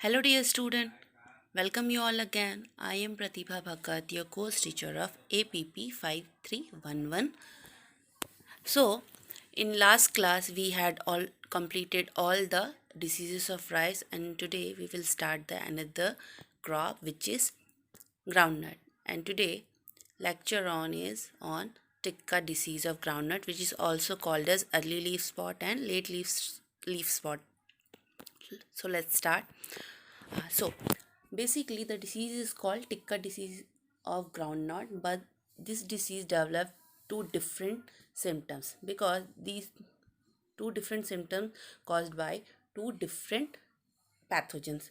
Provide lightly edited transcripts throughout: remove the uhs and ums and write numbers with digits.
Hello, dear student. Welcome you all again. I am Pratibha Bhagat, your course teacher of APP 5311. So, in last class, we had all completed all the diseases of rice, and today we will start the another crop, which is groundnut. And today, lecture on is on Tikka disease of groundnut, which is also called as early leaf spot and late leaf spot. So let's start. So basically, the disease is called Tikka disease of groundnut, but this disease developed two different symptoms because these two different symptoms caused by two different pathogens.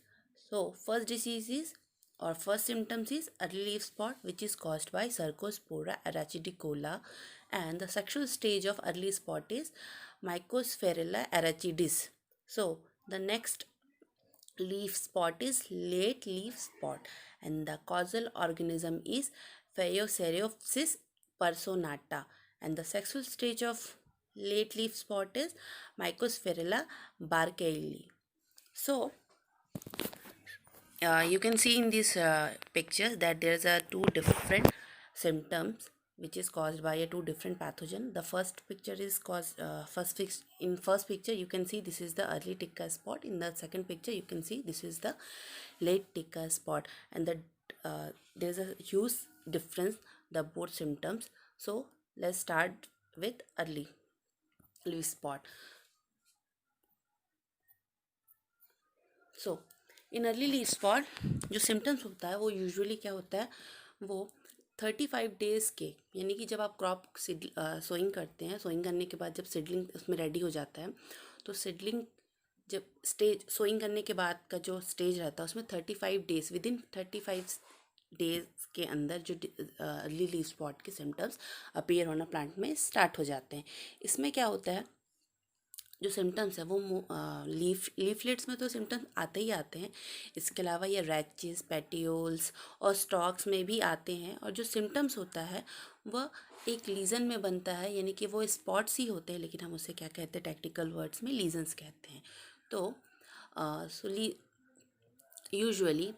So first disease is or first symptoms is early leaf spot, which is caused by Cercospora arachidicola, and the sexual stage of early spot is Mycosphaerella arachidis. So the next leaf spot is late leaf spot, and the causal organism is Phaeocereopsis personata, and the sexual stage of late leaf spot is Mycosphaerella barkeili. So you can see in this picture that there are two different symptoms which is caused by a two different pathogen. The first picture is caused in first picture you can see this is the early Tikka spot. In the second picture you can see this is the late Tikka spot, and there's a huge difference the both symptoms. So let's start with early leaf spot. So in early leaf spot जो symptoms होता है वो usually क्या होता है, वो 35 days के, यानी कि जब आप क्रॉप सोइंग करते हैं, सोइंग करने के बाद जब सीडलिंग उसमें रेडी हो जाता है, तो सीडलिंग जब स्टेज सोइंग करने के बाद का जो स्टेज रहता है उसमें 35 डेज़, विद इन 35 डेज़ के अंदर जो अर्ली लीफ स्पॉट के सिम्टम्स अपीयर होना प्लांट में स्टार्ट हो जाते हैं. इसमें क्या होता है, जो सिम्टम्स है वो लीफलेट्स में तो सिम्टम्स आते ही आते हैं. इसके अलावा ये रैचेस, पेटियोल्स और स्टॉक्स में भी आते हैं. और जो सिम्टम्स होता है वह एक लीजन में बनता है, यानी कि वो स्पॉट्स ही होते हैं, लेकिन हम उसे क्या कहते हैं, टेक्निकल वर्ड्स में लीजन्स कहते हैं. तो यूजुअली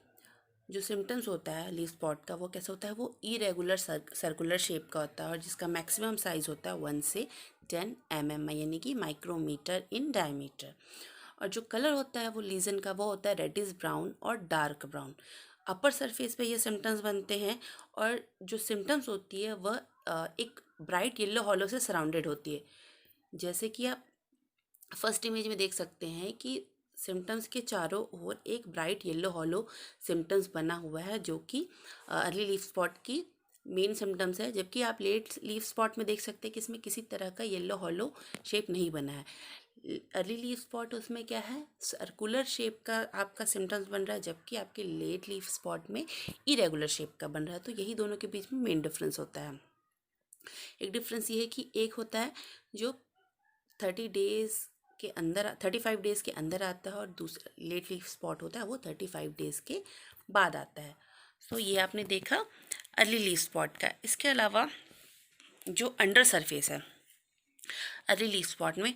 जो सिम्टम्स होता है लीफ स्पॉट का वो कैसा होता है, वो इरेगुलर सर्कुलर शेप का होता है, और जिसका मैक्सिमम साइज होता है 1 से 10 mm, यानी कि माइक्रोमीटर इन डायमीटर. और जो कलर होता है वो लीजन का वो होता है रेडिश ब्राउन और डार्क ब्राउन. अपर सरफेस पे ये सिम्टम्स बनते हैं, और जो सिम्टम्स होती है वह एक ब्राइट येलो हॉलो से सराउंडेड होती है. जैसे कि आप फर्स्ट इमेज में देख सकते हैं कि सिम्टम्स के चारों ओर एक ब्राइट येलो हॉलो सिम्टम्स बना हुआ है, जो कि अर्ली लीफ स्पॉट की मेन सिम्टम्स है. जबकि आप लेट लीफ स्पॉट में देख सकते हैं कि इसमें किसी तरह का येलो हॉलो शेप नहीं बना है. अर्ली लीफ स्पॉट उसमें क्या है, सर्कुलर शेप का आपका सिम्टम्स बन रहा है, जबकि आपके लेट लीफ स्पॉट में इरेगुलर शेप का बन रहा है. तो यही दोनों के बीच में मेन डिफरेंस होता है. एक डिफरेंस ये है कि एक होता है जो 35 डेज़ के अंदर आता है, और दूसरा लेट लीफ स्पॉट होता है वो 35 डेज़ के बाद आता है. सो ये आपने देखा अर्ली लीफ स्पॉट का. इसके अलावा जो अंडर सरफेस है अर्ली लीफ स्पॉट में,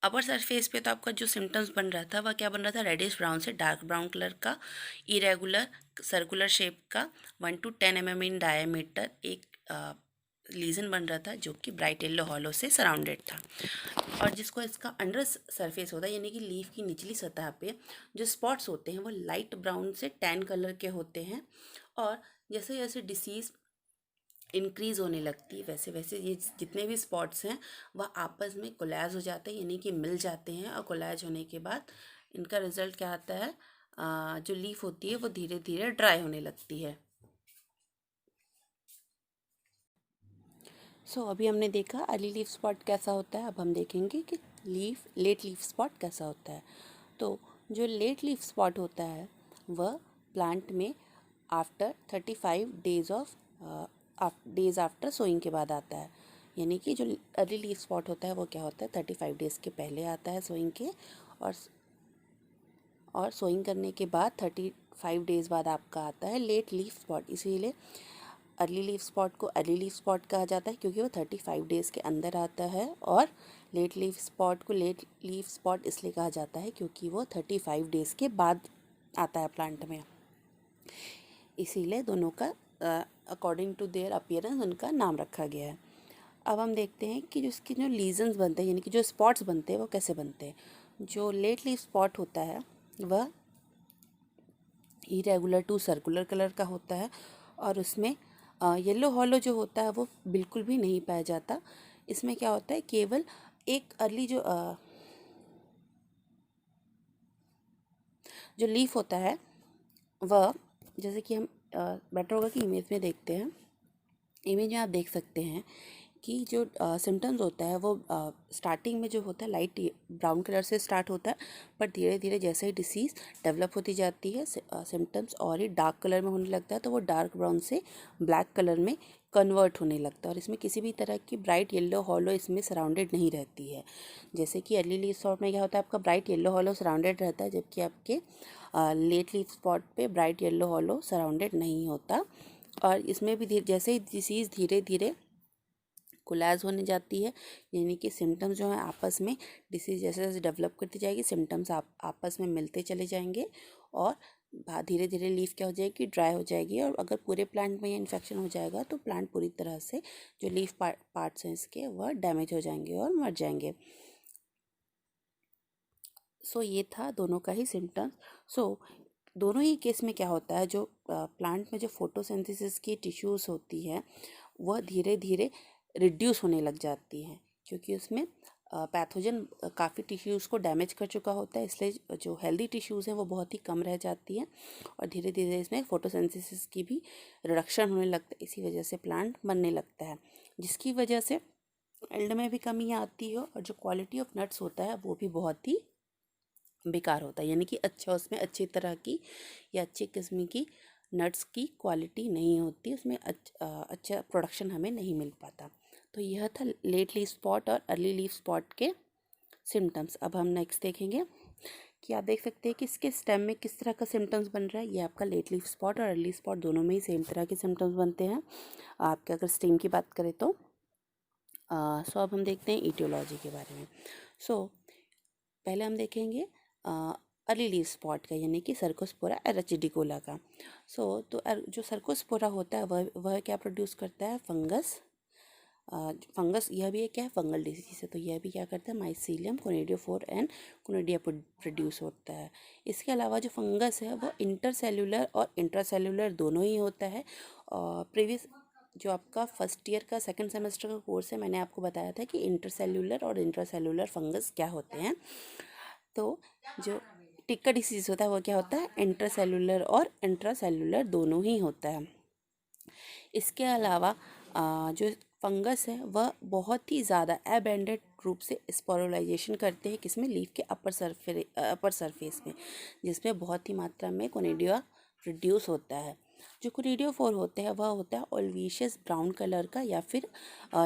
अपर सरफेस पे तो आपका जो सिम्टम्स बन रहा था वह क्या बन रहा था, रेडिश ब्राउन से डार्क ब्राउन कलर का इरेगुलर सर्कुलर शेप का 1 to 10 mm इन डायमीटर एक लीजन बन रहा था, जो कि ब्राइट येलो हॉलो से सराउंडेड था. और जिसको इसका अंडर सरफेस होता है, यानी कि लीफ की निचली सतह पे जो स्पॉट्स होते हैं वो लाइट ब्राउन से टैन कलर के होते हैं. और जैसे जैसे डिसीज़ इंक्रीज़ होने लगती है वैसे वैसे ये जितने भी स्पॉट्स हैं वह आपस में कोलैज हो जाते हैं, यानी कि मिल जाते हैं. और कोलैज होने के बाद इनका रिजल्ट क्या आता है, जो लीफ होती है वो धीरे धीरे ड्राई होने लगती है. अभी हमने देखा अर्ली लीफ स्पॉट कैसा होता है. अब हम देखेंगे कि लेट लीफ स्पॉट कैसा होता है. तो जो लेट लीफ स्पॉट होता है वह प्लांट में आफ्टर 35 डेज आफ्टर सोइंग के बाद आता है. यानी कि जो अर्ली लीफ स्पॉट होता है वो क्या होता है, 35 डेज़ के पहले आता है सोइंग के, और सोइंग करने के बाद 35 डेज़ बाद आपका आता है लेट लीफ स्पॉट. इसीलिए अर्ली लीफ स्पॉट को अर्ली लीफ स्पॉट कहा जाता है क्योंकि वो 35 डेज़ के अंदर आता है, और लेट लीफ स्पॉट को लेट लीफ स्पॉट इसलिए कहा जाता है क्योंकि वो 35 डेज़ के बाद आता है प्लांट में, इसीलिए दोनों का अकॉर्डिंग टू देयर अपीयरेंस उनका नाम रखा गया है। अब हम देखते हैं कि उसकी जो लीजन्स बनते हैं यानी कि जो स्पॉट्स बनते हैं वो कैसे बनते हैं। जो लेट लीफ स्पॉट होता है वह इरेगुलर टू सर्कुलर कलर का होता है और उसमें येलो हॉलो जो होता है वो बिल्कुल भी नहीं पाया जाता। इसमें क्या होता है, केवल एक अर्ली जो लीफ होता है वह, जैसे कि हम बेटर होगा कि इमेज में देखते हैं। इमेज में आप देख सकते हैं कि जो सिम्टम्स होता है वो स्टार्टिंग में जो होता है लाइट ब्राउन कलर से स्टार्ट होता है, पर धीरे धीरे जैसे ही डिसीज़ डेवलप होती जाती है सिम्टम्स और ही डार्क कलर में होने लगता है, तो वो डार्क ब्राउन से ब्लैक कलर में कन्वर्ट होने लगता है और इसमें किसी भी तरह की ब्राइट येलो हॉलो इसमें सराउंडेड नहीं रहती है। जैसे कि अर्ली लीफ स्पॉट में क्या होता है, आपका ब्राइट येलो हॉलो सराउंडेड रहता है, जबकि आपके लेट लीफ स्पॉट पे ब्राइट येलो हॉलो सराउंडेड नहीं होता। और इसमें भी जैसे ही डिसीज़ धीरे धीरे कोलैज होने जाती है, यानी कि सिम्टम्स जो हैं आपस में, डिसीज जैसे जैसे डेवलप करती जाएगी सिम्टम्स आपस में मिलते चले जाएंगे और धीरे धीरे लीफ क्या हो जाएगी, ड्राई हो जाएगी। और अगर पूरे प्लांट में ये इन्फेक्शन हो जाएगा तो प्लांट पूरी तरह से जो लीफ पार्ट्स हैं इसके वह डैमेज हो जाएंगे और मर जाएंगे। सो ये था दोनों का ही सिम्टम्स। सो दोनों ही केस में क्या होता है, जो प्लांट में जो फोटोसिंथेसिस की टिश्यूज़ होती है वह धीरे धीरे रिड्यूस होने लग जाती हैं, क्योंकि उसमें पैथोजन काफ़ी टिश्यूज़ को डैमेज कर चुका होता है, इसलिए जो हेल्दी टिश्यूज़ हैं वो बहुत ही कम रह जाती हैं और धीरे धीरे इसमें फोटोसिंथेसिस की भी रिडक्शन होने लगता है। इसी वजह से प्लांट मरने लगता है, जिसकी वजह से एल्ड में भी कमी आती है और जो क्वालिटी ऑफ नट्स होता है वो भी बहुत ही बेकार होता है, यानी कि अच्छा उसमें अच्छी तरह की या अच्छी किस्म की नट्स की क्वालिटी नहीं होती, उसमें अच्छा प्रोडक्शन हमें नहीं मिल पाता। तो यह था लेट लीफ स्पॉट और अर्ली लीफ स्पॉट के सिम्टम्स। अब हम नेक्स्ट देखेंगे कि आप देख सकते हैं कि इसके स्टेम में किस तरह का सिम्टम्स बन रहा है। ये आपका लेट लीफ स्पॉट और अर्ली स्पॉट दोनों में ही सेम तरह के सिम्टम्स बनते हैं। आपके अगर स्टेम की बात करें तो सो अब हम देखते हैं ईटियोलॉजी के बारे में। सो पहले हम देखेंगे अर्ली लीफ स्पॉट का, यानी कि सर्कोस्पोरा एराचिडिकोला का। तो जो सर्कोस्पोरा होता है वह क्या प्रोड्यूस करता है, फंगस। फंगस यह भी एक क्या है, फंगल डिजीज है, तो यह भी क्या करता है, mycelium conidiophore and conidia produce होता है। इसके अलावा जो फंगस है वो इंटरसेल्यूलर और इंट्रासेल्यूलर दोनों ही होता है। प्रीवियस जो आपका फर्स्ट ईयर का सेकंड सेमेस्टर का कोर्स है, मैंने आपको बताया था कि इंटरसेल्यूलर और इंट्रासेल्यूलर फंगस क्या होते हैं। तो जो टिक्का डिसीज़ होता है वो क्या होता है, इंटरसेल्यूलर और इंट्रासेल्यूलर दोनों ही होता है। इसके अलावा जो फंगस है वह बहुत ही ज़्यादा एबेंडेड रूप से स्पोरोलाइजेशन करते हैं, किसमें, लीफ के अपर सरफेस में, जिसमें बहुत ही मात्रा में कोनिडिया प्रोड्यूस होता है। जो कोनिडियोफोर होते हैं वह होता है ओल्विशियस ब्राउन कलर का या फिर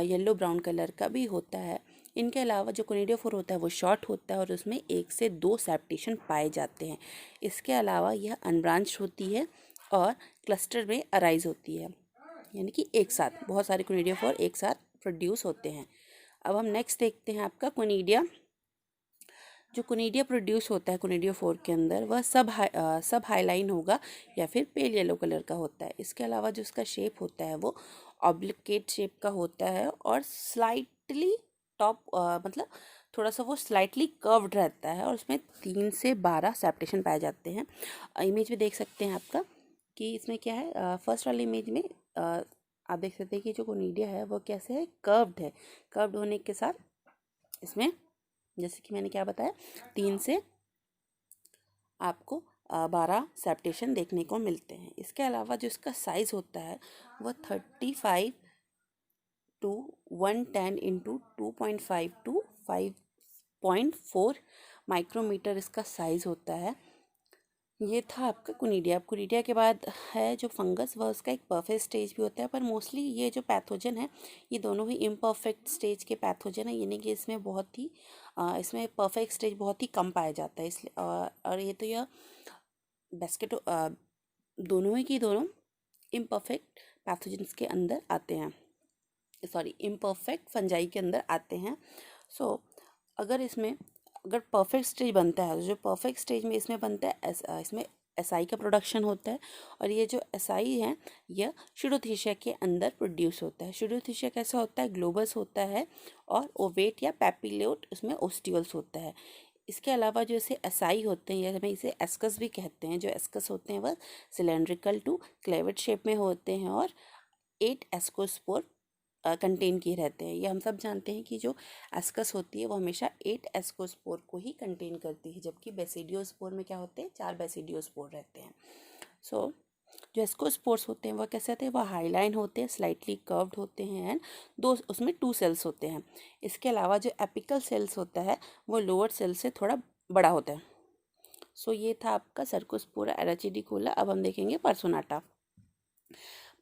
येलो ब्राउन कलर का भी होता है। इनके अलावा जो कोनिडियोफोर होता है वो शॉर्ट होता है और उसमें 1 से 2 सेप्टेशन पाए जाते हैं। इसके अलावा यह अनब्रांच्ड होती है और क्लस्टर में अराइज होती है, यानी कि एक साथ बहुत सारे कोनिडियोफोर एक साथ प्रोड्यूस होते हैं। अब हम नेक्स्ट देखते हैं आपका कोनिडिया। जो कोनिडिया प्रोड्यूस होता है कोनिडियोफोर के अंदर वह सब हाईलाइन होगा या फिर पेल येलो कलर का होता है। इसके अलावा जो उसका शेप होता है वो ऑब्लिकेट शेप का होता है और स्लाइटली टॉप मतलब थोड़ा सा वो स्लाइटली कर्व्ड रहता है और उसमें 3 से 12 सेप्टेशन पाए जाते हैं। इमेज में देख सकते हैं आपका कि इसमें क्या है, फर्स्ट वाली इमेज में आप देख सकते हैं कि जो कोनिडिया है वो कैसे है, कर्व्ड है। कर्व्ड होने के साथ इसमें जैसे कि मैंने क्या बताया 3 से आपको 12 सेप्टेशन देखने को मिलते हैं। इसके अलावा जो इसका साइज़ होता है वह 35 टू 110 इंटू 2.5 टू 5.4 माइक्रोमीटर इसका साइज़ होता है। ये था आपका कोनिडिया। अब कोनिडिया के बाद है जो फंगस, वह उसका एक परफेक्ट स्टेज भी होता है, पर मोस्टली ये जो पैथोजन है ये दोनों ही इम्परफेक्ट स्टेज के पैथोजन है, यानी कि इसमें बहुत ही इसमें परफेक्ट स्टेज बहुत ही कम पाया जाता है। इसलिए और ये तो यह बेस्केट दोनों ही की दोनों इम्परफेक्ट पैथोजन्स के अंदर आते हैं, सॉरी इम्परफेक्ट फंजाई के अंदर आते हैं। सो अगर परफेक्ट स्टेज बनता है, जो परफेक्ट स्टेज में इसमें बनता है इसमें एसआई का प्रोडक्शन होता है। और ये जो एसआई है यह शुडोथीशिया के अंदर प्रोड्यूस होता है। शुडोथीशिया कैसा होता है, ग्लोबस होता है और ओवेट या पैपिलोट उसमें ओस्टियोल्स होता है। इसके अलावा जो इसे एसआई होते हैं या हमें इसे एस्कस भी कहते हैं, जो एस्कस होते हैं वह सिलेंड्रिकल टू क्लेवेट शेप में होते हैं और 8 एस्कोस्पोर कंटेन किए रहते हैं। ये हम सब जानते हैं कि जो एस्कस होती है वो हमेशा 8 एस्कोस्पोर को ही कंटेन करती है, जबकि बेसिडियोस्पोर में क्या होते हैं, 4 बेसिडियोस्पोर रहते हैं। सो जो एस्कोस्पोर्स होते हैं वह कैसे होते हैं, वह हाईलाइन होते हैं, स्लाइटली कर्व्ड होते हैं एंड दो उसमें 2 सेल्स होते हैं। इसके अलावा जो एपिकल सेल्स होता है वो लोअर सेल से थोड़ा बड़ा होता है। सो ये था आपका सर्कोस्पोरा एराचिडिकोला। अब हम देखेंगे पर्सोनाटा।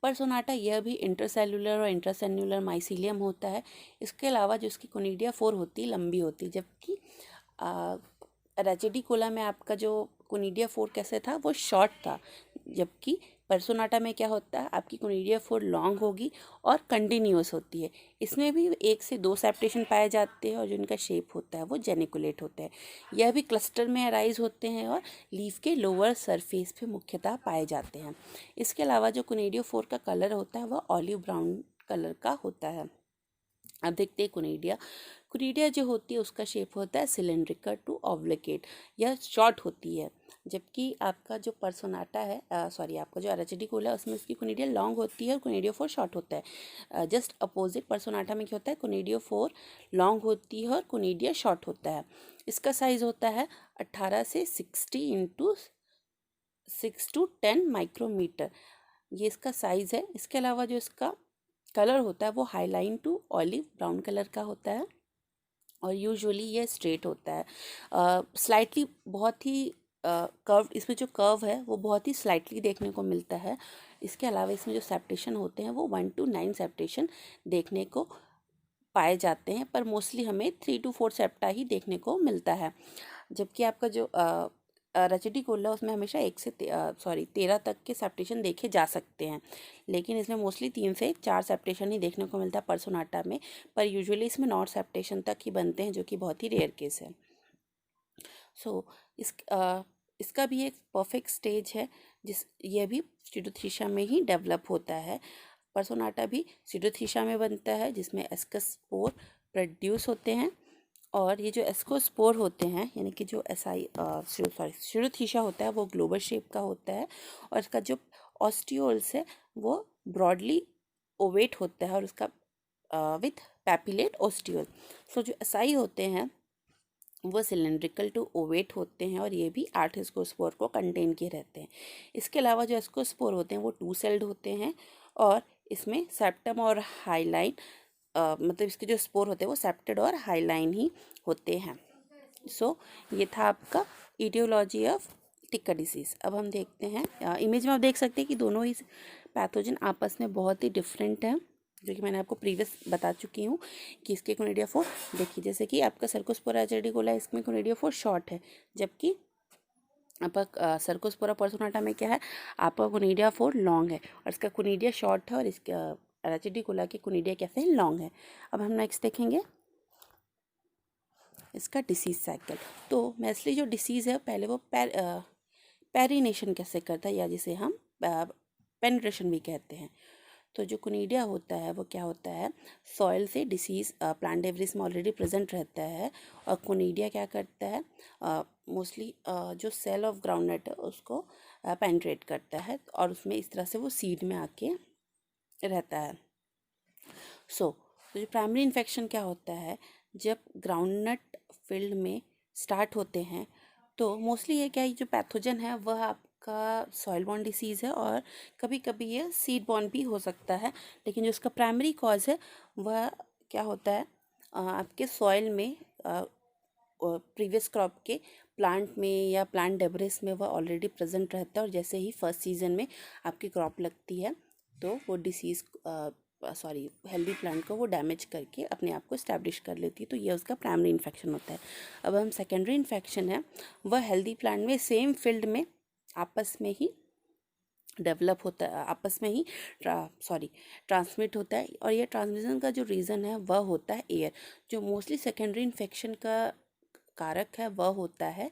पर्सोनाटा यह भी इंटरसेल्युलर और इंट्रासेल्युलर माइसीलियम होता है। इसके अलावा जो इसकी कोनिडिया 4 होती है लंबी होती है, जबकि एराचिडिकोला में आपका जो कोनिडिया 4 कैसे था, वो शॉर्ट था, जबकि पर्सोनाटा में क्या होता है, आपकी कोनिडिया 4 लॉन्ग होगी और कंटिन्यूअस होती है। इसमें भी 1 से 2 सेप्टेशन पाए जाते हैं और जो इनका शेप होता है वो जेनिकुलेट होता है। यह भी क्लस्टर में अराइज होते हैं और लीफ के लोअर सरफेस पे मुख्यतः पाए जाते हैं। इसके अलावा जो कोनिडिया 4 का कलर होता है वह ऑलिव ब्राउन कलर का होता है। अब देखते हैं कोनिडिया। कोनिडिया जो होती है उसका शेप होता है सिलेंड्रिकल टू ऑब्लिकेट, यह शॉर्ट होती है, जबकि आपका जो पर्सोनाटा है आपका जो एराचिडिकोला है उसमें उसकी कोनिडिया लॉन्ग होती है और कोनिडिया 4 शॉर्ट होता है। जस्ट अपोजिट पर्सोनाटा में क्या होता है, कोनिडिया 4 लॉन्ग होती है और कोनिडिया शॉर्ट होता है। इसका साइज होता है 18 से 60 इंटू 6 to 10 माइक्रोमीटर, ये इसका साइज है। इसके अलावा जो इसका कलर होता है वो hyaline to olive brown colour का होता है और यूजुअली ये स्ट्रेट होता है। स्लाइटली बहुत ही कर्व, इसमें जो कर्व है वो बहुत ही स्लाइटली देखने को मिलता है। इसके अलावा इसमें जो सेप्टेशन होते हैं वो 1 to 9 सेप्टेशन देखने को पाए जाते हैं, पर मोस्टली हमें 3 to 4 सेप्टा ही देखने को मिलता है। जबकि आपका जो रेचिडिकोला उसमें हमेशा 13 तक के सेप्टेशन देखे जा सकते हैं, लेकिन इसमें मोस्टली 3 से 4 सेप्टेशन ही देखने को मिलता है पर्सोनाटा में, पर यूजुअली इसमें 9 सेप्टेशन तक ही बनते हैं, जो कि बहुत ही रेयर केस है। इसका भी एक परफेक्ट स्टेज है यह भी सीडोथीशा में ही डेवलप होता है। पर्सोनाटा भी सीडोथीशा में बनता है जिसमें एस्कस्पोर प्रोड्यूस होते हैं, और ये जो एस्कोस्पोर होते हैं यानी कि जो सीडोथीशा होता है वो ग्लोबल शेप का होता है और इसका जो ऑस्टियोल्स है वो ब्रॉडली ओवेट होता है और उसका विथ पैपिलेट ऑस्टियोल। जो एसाई होते हैं वो सिलेंड्रिकल टू ओवेट होते हैं और ये भी 8 एस्कोस्पोर को कंटेन किए रहते हैं। इसके अलावा जो एस्कोस्पोर होते हैं वो 2 सेल्ड होते हैं और इसमें सेप्टम और हाईलाइन मतलब इसके जो स्पोर होते हैं वो सेप्टेड और हाईलाइन ही होते हैं। ये था आपका ईटियोलॉजी ऑफ टिक्का डिसीज़। अब हम देखते हैं इमेज में आप देख सकते हैं कि दोनों ही पैथोजन आपस में बहुत ही डिफरेंट हैं, जो कि मैंने आपको प्रीवियस बता चुकी हूँ कि इसके कोनिडिया 4 देखिए, जैसे कि आपका सर्कोस्पोरा एराचिडिकोला इसमें कोनिडिया 4 शॉर्ट है, जबकि आपका सर्कोस्पोरा पर्सोनाटा में क्या है, आपका कोनिडिया 4 लॉन्ग है और इसका कोनिडिया शॉर्ट है और इसका एराचिडिकोला के कोनिडिया कैसे हैं, लॉन्ग है। अब हम नेक्स्ट देखेंगे इसका डिसीज़ साइकिल। तो मैस्ली जो डिसीज़ है पहले वो पेरिनेशन कैसे करता है या जिसे हम पेनिट्रेशन भी कहते हैं। तो जो कोनिडिया होता है वो क्या होता है, सॉइल से डिसीज़ प्लांट डेब्रिस में ऑलरेडी प्रेजेंट रहता है और कोनिडिया क्या करता है, मोस्टली जो सेल ऑफ ग्राउंडनट है उसको पेनिट्रेट करता है और उसमें इस तरह से वो सीड में आके रहता है। तो जो प्राइमरी इन्फेक्शन क्या होता है, जब ग्राउंडनट फील्ड में स्टार्ट होते हैं तो मोस्टली ये क्या है, जो पैथोजन है वह आपका सॉइल बॉर्न डिसीज़ है और कभी कभी ये सीड बॉर्न भी हो सकता है, लेकिन जो इसका प्राइमरी कॉज है वह क्या होता है, आपके सॉइल में प्रीवियस क्रॉप के प्लांट में या प्लांट डेब्रिस में वह ऑलरेडी प्रेजेंट रहता है और जैसे ही फर्स्ट सीजन में आपकी क्रॉप लगती है तो वो डिसीज़ हेल्दी प्लांट को वो डैमेज करके अपने आप को इस्टेब्लिश कर लेती है, तो ये उसका प्राइमरी इन्फेक्शन होता है। अब हम सेकेंडरी इन्फेक्शन है, वह हेल्दी प्लांट में सेम फील्ड में आपस में ही डेवलप होता है, आपस में ही ट्रांसमिट होता है और ये ट्रांसमिशन का जो रीज़न है वह होता है एयर। जो मोस्टली सेकेंडरी इन्फेक्शन का कारक है वह होता है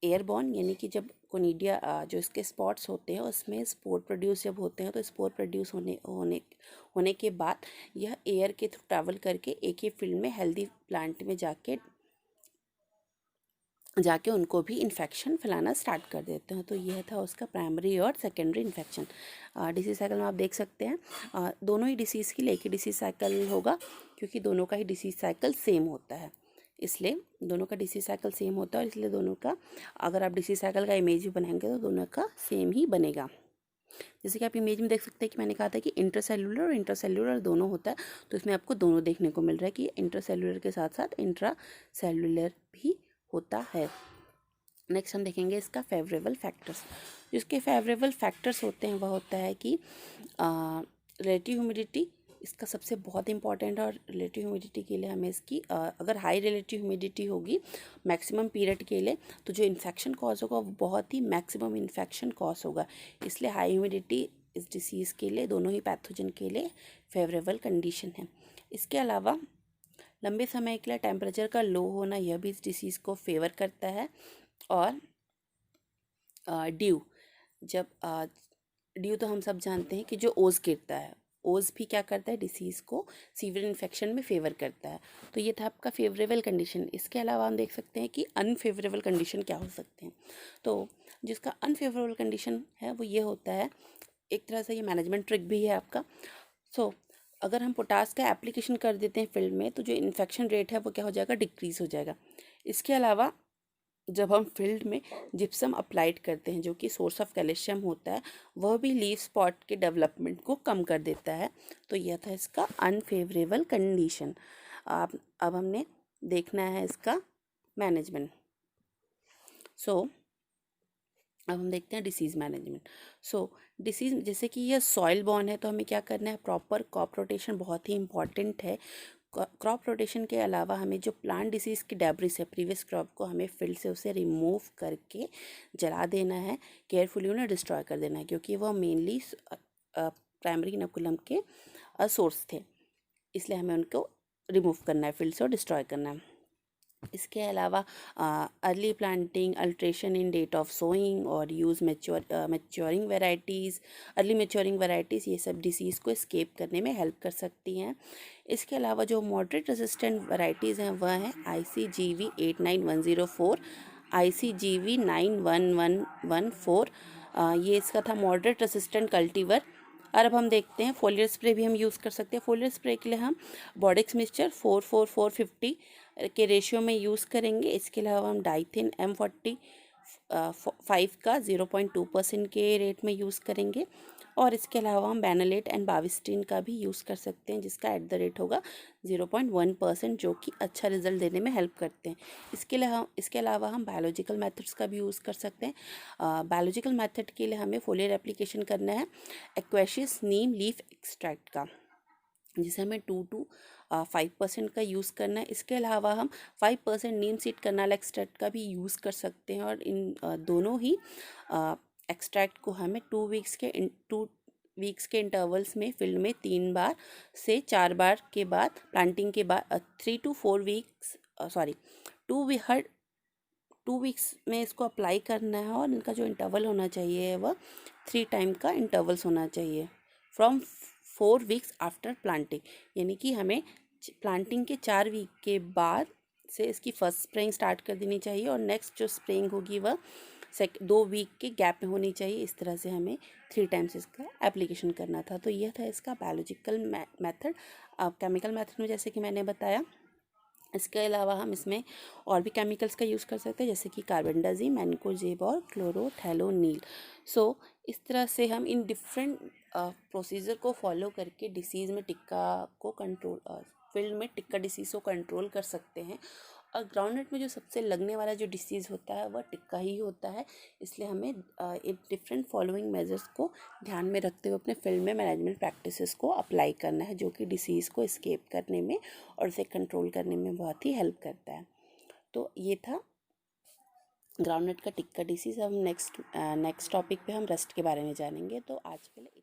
एयरबॉर्न यानी कि जब कोनिडिया जो इसके स्पॉट्स होते हैं उसमें स्पोर प्रोड्यूस जब होते हैं तो स्पोर प्रोड्यूस होने के बाद यह एयर के थ्रू ट्रैवल करके एक ही फील्ड में हेल्दी प्लांट में जाके उनको भी इन्फेक्शन फैलाना स्टार्ट कर देते हैं। तो यह था उसका प्राइमरी और सेकेंडरी इन्फेक्शन। डिसीज साइकिल में आप देख सकते हैं दोनों ही डिसीज़ के लिए एक ही डिसीज साइकिल होगा, क्योंकि दोनों का ही डिसीज साइकिल सेम होता है, इसलिए दोनों का डिसीज साइकिल सेम होता है और इसलिए दोनों का अगर आप डिसीज साइकिल का इमेज भी बनाएंगे तो दोनों का सेम ही बनेगा। जैसे कि आप इमेज में देख सकते हैं कि मैंने कहा था कि इंटरसेल्यूलर और इंट्रासेल्यूलर दोनों होता है, तो इसमें आपको दोनों देखने को मिल रहा है कि इंटरसेल्यूलर के साथ साथ इंट्रासेल्यूलर भी होता है। नेक्स्ट हम देखेंगे इसका फेवरेबल फैक्टर्स। जिसके फेवरेबल फैक्टर्स होते हैं वह होता है कि रिलेटिव ह्यूमिडिटी इसका सबसे बहुत इंपॉर्टेंट है, और रिलेटिव ह्यूमिडिटी के लिए हमें इसकी अगर हाई रिलेटिव ह्यूमिडिटी होगी मैक्सिमम पीरियड के लिए तो जो इन्फेक्शन कॉज होगा वो बहुत ही मैक्सिमम इन्फेक्शन कॉज होगा, इसलिए हाई ह्यूमिडिटी इस डिसीज़ के लिए दोनों ही पैथोजन के लिए फेवरेबल कंडीशन है। इसके अलावा लंबे समय के लिए टेम्परेचर का लो होना यह भी इस डिसीज़ को फेवर करता है। और ड्यू जब ड्यू तो हम सब जानते हैं कि जो ओस गिरता है, ओस भी क्या करता है डिसीज़ को सीवियर इन्फेक्शन में फेवर करता है। तो ये था आपका फेवरेबल कंडीशन। इसके अलावा हम देख सकते हैं कि अनफेवरेबल कंडीशन क्या हो सकते हैं। तो जिसका अनफेवरेबल कंडीशन है वो ये होता है, एक तरह से ये मैनेजमेंट ट्रिक भी है आपका। सो अगर हम पोटास का एप्लीकेशन कर देते हैं फील्ड में तो जो इन्फेक्शन रेट है वो क्या हो जाएगा, डिक्रीज़ हो जाएगा। इसके अलावा जब हम फील्ड में जिप्सम अप्लाइड करते हैं जो कि सोर्स ऑफ कैल्शियम होता है, वह भी लीफ स्पॉट के डेवलपमेंट को कम कर देता है। तो यह था इसका अनफेवरेबल कंडीशन। अब हमने देखना है इसका मैनेजमेंट। सो अब हम देखते हैं डिसीज़ मैनेजमेंट। डिसीज़ जैसे कि यह सॉइल बॉर्न है तो हमें क्या करना है, प्रॉपर क्रॉप रोटेशन बहुत ही इंपॉर्टेंट है। क्रॉप रोटेशन के अलावा हमें जो प्लांट डिसीज़ की डेब्रिस है प्रीवियस क्रॉप को हमें फील्ड से उसे रिमूव करके जला देना है, केयरफुली उन्हें डिस्ट्रॉय कर देना है, क्योंकि वह मेनली प्राइमरी इनोकुलम के सोर्स थे, इसलिए हमें उनको रिमूव करना है फील्ड से और डिस्ट्रॉय करना है। इसके अलावा early planting, alteration in date of sowing और use maturing varieties, early maturing varieties, ये सब डिसीज़ को एस्केप करने में हेल्प कर सकती हैं। इसके अलावा जो मॉडरेट रेजिस्टेंट वेराइटीज़ हैं वह हैं ICGV 89104, ICGV 91114। ये इसका था मॉडरेट रेजिस्टेंट कल्टीवर। और अब हम देखते हैं फोलियर स्प्रे भी हम यूज़ कर सकते हैं। फोलियर स्प्रे के लिए हम बॉडेक्स मिक्सचर 44450 के रेशियो में यूज़ करेंगे। इसके अलावा हम डाइथिन M45 का 0.2% के रेट में यूज़ करेंगे, और इसके अलावा हम बेनालेट एंड बाविस्टिन का भी यूज़ कर सकते हैं जिसका एट द रेट होगा 0.1%, जो कि अच्छा रिजल्ट देने में हेल्प करते हैं। इसके अलावा हम बायोलॉजिकल मेथड्स का भी यूज़ कर सकते हैं। बायोलॉजिकल मेथड के लिए हमें फोलियर एप्लीकेशन करना है एक्वेशियस नीम लीफ एक्सट्रैक्ट का, जिसे हमें 2 to 5% का यूज़ करना है। इसके अलावा हम 5% नीम सीड कर्नल एक्सट्रैक्ट का भी यूज़ कर सकते हैं, और इन दोनों ही एक्सट्रैक्ट को हमें 2 वीक्स के इंटरवल्स में फील्ड में 3 बार से 4 बार के बाद प्लांटिंग के बाद 3 to 4 वीक्स हर 2 वीक्स में इसको अप्लाई करना है, और इनका जो इंटरवल होना चाहिए वह 3 टाइम का इंटरवल्स होना चाहिए फ्रॉम 4 वीक्स आफ्टर प्लांटिंग, यानी कि हमें प्लांटिंग के 4 वीक के बाद से इसकी फर्स्ट स्प्रेइंग स्टार्ट कर देनी चाहिए, और नेक्स्ट जो स्प्रेइंग होगी वह 2 वीक के गैप में होनी चाहिए। इस तरह से हमें 3 टाइम्स इसका एप्लीकेशन करना था। तो यह था इसका बायोलॉजिकल मेथड। केमिकल मेथड में जैसे कि मैंने बताया, इसके अलावा हम इसमें और भी केमिकल्स का यूज़ कर सकते हैं जैसे कि कार्बेंडाजिम, मैनकोजेब और क्लोरोथैलोनील। इस तरह से हम इन डिफरेंट प्रोसीजर को फॉलो करके डिसीज़ में फील्ड में टिक्का डिसीज़ को कंट्रोल कर सकते हैं। और ग्राउंडनट में जो सबसे लगने वाला जो डिसीज़ होता है वह टिक्का ही होता है, इसलिए हमें इन डिफरेंट फॉलोइंग मेजर्स को ध्यान में रखते हुए अपने फील्ड में मैनेजमेंट प्रैक्टिसेस को अप्लाई करना है, जो कि डिसीज़ को एस्केप करने में और उसे कंट्रोल करने में बहुत ही हेल्प करता है। तो ये था ग्राउंडनट का टिक्का डिसीज़। हम नेक्स्ट टॉपिक पे हम रस्ट के बारे में जानेंगे। तो आज के लिए